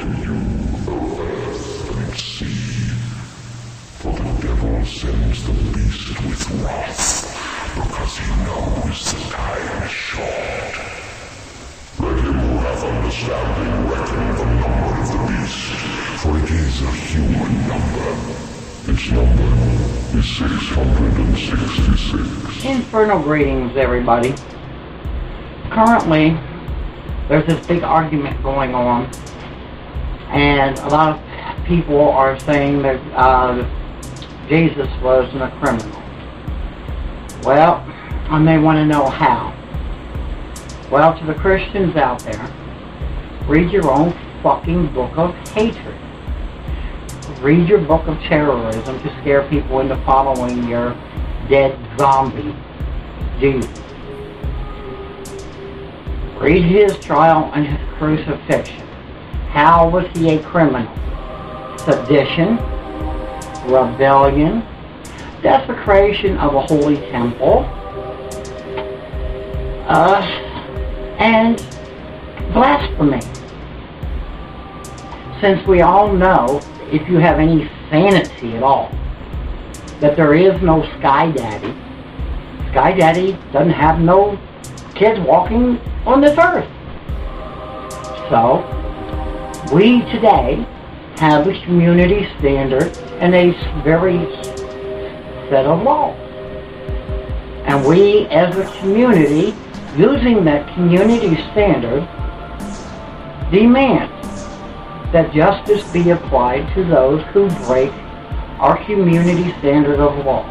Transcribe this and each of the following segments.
to you, O earth and sea, for the devil sends the beast with wrath, because he knows the time is short. Let him who hath understanding reckon the number of the beast, for it is a human number. Its number is 666. Infernal greetings, everybody. Currently, there's this big argument going on, and a lot of people are saying that Jesus wasn't a criminal. Well, I may want to know how. Well, to the Christians out there, read your own fucking book of hatred. Read your book of terrorism to scare people into following your dead zombie Jesus. Read his trial and his crucifixion. How was he a criminal? Sedition, rebellion, desecration of a holy temple, and blasphemy. Since we all know, if you have any sanity at all, that there is no Sky Daddy. Sky Daddy doesn't have no kids walking on this earth. So, we today have a community standard and a very set of laws. And we as a community, using that community standard, demand that justice be applied to those who break our community standard of law.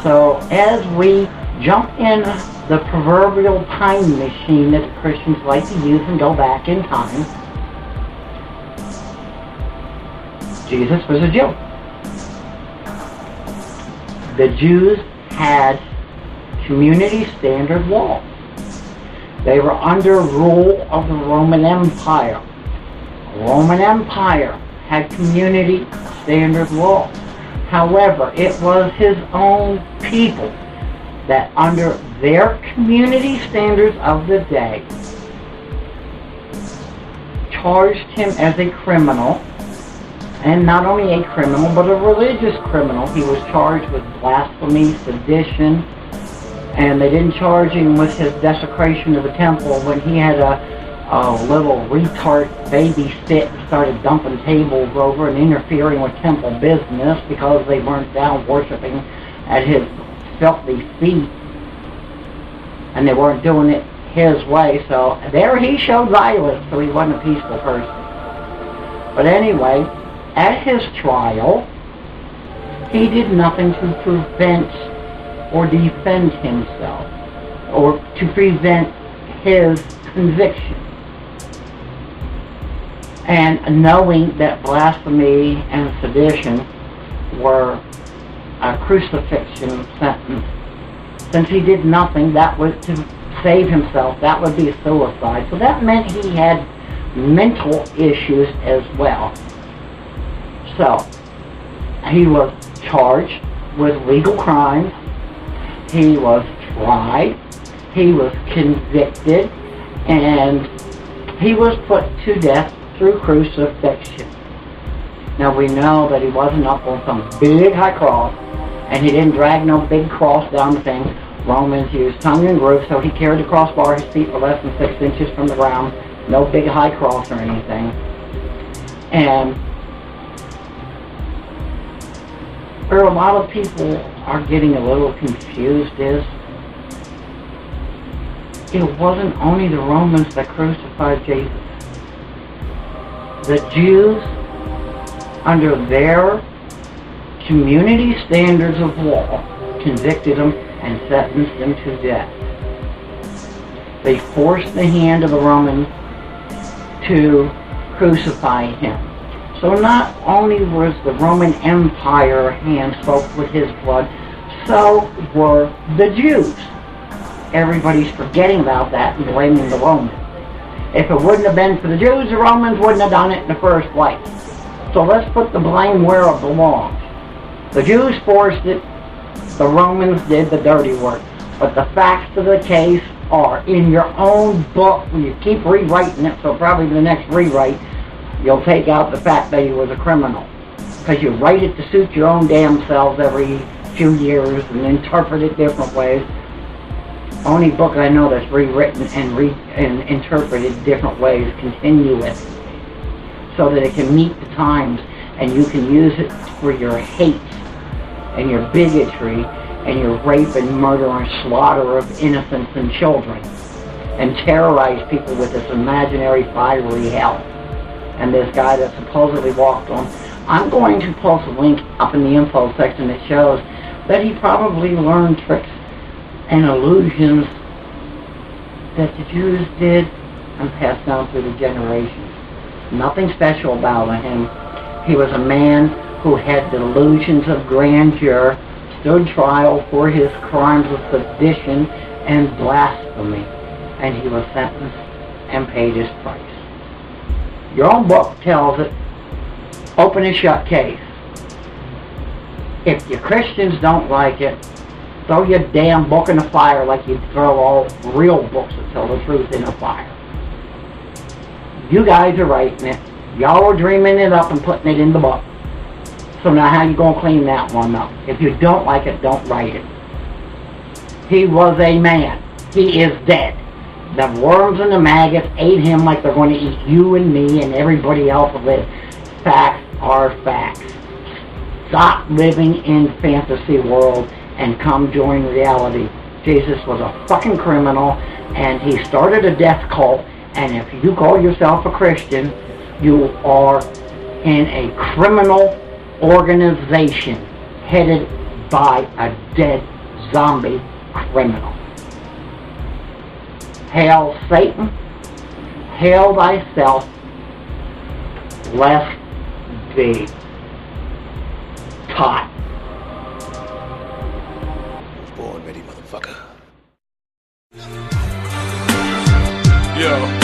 So as we jump in the proverbial time machine that the Christians like to use and go back in time, Jesus was a Jew. The Jews had community standard laws. They were under rule of the Roman Empire. The Roman Empire had community standard law. However, it was his own people that under their community standards of the day charged him as a criminal, and not only a criminal, but a religious criminal. He was charged with blasphemy, sedition, and they didn't charge him with his desecration of the temple when he had a little retard baby fit and started dumping tables over and interfering with temple business because they weren't down worshiping at his filthy feet, and they weren't doing it his way. So there he showed violence, so he wasn't a peaceful person. But anyway, at his trial, he did nothing to prevent or defend himself or to prevent his conviction. And knowing that blasphemy and sedition were a crucifixion sentence, since he did nothing, that was to save himself, that would be suicide. So that meant he had mental issues as well. So, he was charged with legal crimes, he was tried, he was convicted, and he was put to death through crucifixion. Now we know that he wasn't up on some big high cross, and he didn't drag no big cross down the thing. Romans used tongue and groove, so he carried the crossbar. His feet were less than 6 inches from the ground. No big high cross or anything. And where a lot of people are getting a little confused is, it wasn't only the Romans that crucified Jesus. The Jews, under their community standards of law, convicted him and sentenced him to death. They forced the hand of the Romans to crucify him. So not only was the Roman Empire hand soaked with his blood, so were the Jews. Everybody's forgetting about that and blaming the Romans. If it wouldn't have been for the Jews, the Romans wouldn't have done it in the first place. So let's put the blame where it belongs. The Jews forced it, the Romans did the dirty work. But the facts of the case are in your own book. You keep rewriting it, so probably the next rewrite, You'll take out the fact that he was a criminal. Because you write it to suit your own damn selves every few years and interpret it different ways. Only book I know that's rewritten and interpreted different ways continuous, so that it can meet the times and you can use it for your hate and your bigotry and your rape and murder and slaughter of innocents and children, and terrorize people with this imaginary fiery hell. And this guy that supposedly walked on, I'm going to post a link up in the info section that shows that he probably learned tricks and illusions that the Jews did and passed down through the generations. Nothing special about him. He was a man who had delusions of grandeur, stood trial for his crimes of sedition and blasphemy, and he was sentenced and paid his price. Your own book tells it, open and shut case. If you Christians don't like it, throw your damn book in the fire like you throw all real books that tell the truth in the fire. You guys are writing it. Y'all are dreaming it up and putting it in the book. So now how you going to clean that one up? If you don't like it, don't write it. He was a man. He is dead. The worms and the maggots ate him like they're going to eat you and me and everybody else of it. Facts are facts. Stop living in fantasy world and come join reality. Jesus was a fucking criminal, and he started a death cult, and if you call yourself a Christian, you are in a criminal organization headed by a dead zombie criminal. Hail Satan, hail thyself, blessed be. Taught. Born ready, motherfucker. Yo.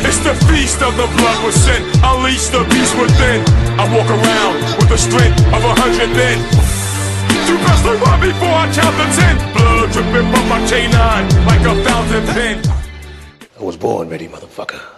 It's the feast of the blood was sent. Unleash the beast within. I walk around with the strength of 100 men. You best learn right before I count to 10. Blood dripping from my canine like a fountain pen. I was born ready, motherfucker.